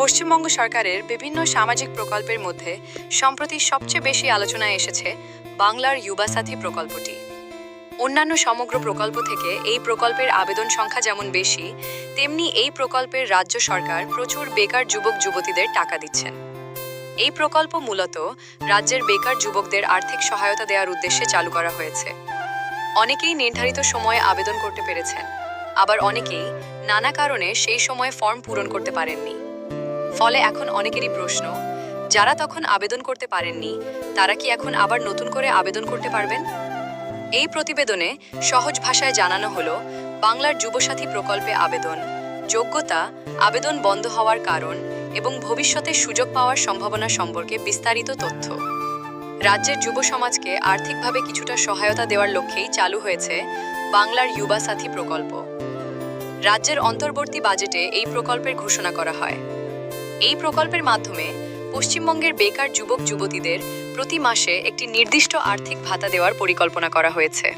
পশ্চিমবঙ্গ সরকারের বিভিন্ন সামাজিক প্রকল্পের মধ্যে সম্প্রতি সবচেয়ে বেশি আলোচনায় এসেছে বাংলার যুবা সাথী প্রকল্পটি। অন্যান্য সমগ্র প্রকল্প থেকে এই প্রকল্পের আবেদন সংখ্যা যেমন বেশি, তেমনি এই প্রকল্পের রাজ্য সরকার প্রচুর বেকার যুবক যুবতীদের টাকা দিচ্ছেন। এই প্রকল্প মূলত রাজ্যের বেকার যুবকদের আর্থিক সহায়তা দেওয়ার উদ্দেশ্যে চালু করা হয়েছে। অনেকেই নির্ধারিত সময়ে আবেদন করতে পেরেছেন, আবার অনেকেই নানা কারণে সেই সময়ে ফর্ম পূরণ করতে পারেননি। ফলে এখন অনেকেরই প্রশ্ন, যারা তখন আবেদন করতে পারেননি তারা কি এখন আবার নতুন করে আবেদন করতে পারবেন? এই প্রতিবেদনে সহজ ভাষায় জানানো হলো বাংলার যুবসাথী প্রকল্পে আবেদন, যোগ্যতা, আবেদন বন্ধ হওয়ার কারণ এবং ভবিষ্যতে সুযোগ পাওয়ার সম্ভাবনা সম্পর্কে বিস্তারিত তথ্য। রাজ্যের যুব সমাজকে আর্থিকভাবে কিছুটা সহায়তা দেওয়ার লক্ষ্যেই চালু হয়েছে বাংলার যুবা সাথী প্রকল্প। রাজ্যের অন্তর্বর্তী বাজেটে এই প্রকল্পের ঘোষণা করা হয়। এই প্রকল্পের মাধ্যমে পশ্চিমবঙ্গের বেকার যুবক যুবতীদের প্রতি মাসে একটি নির্দিষ্ট আর্থিক ভাতা দেওয়ার পরিকল্পনা করা হয়েছে।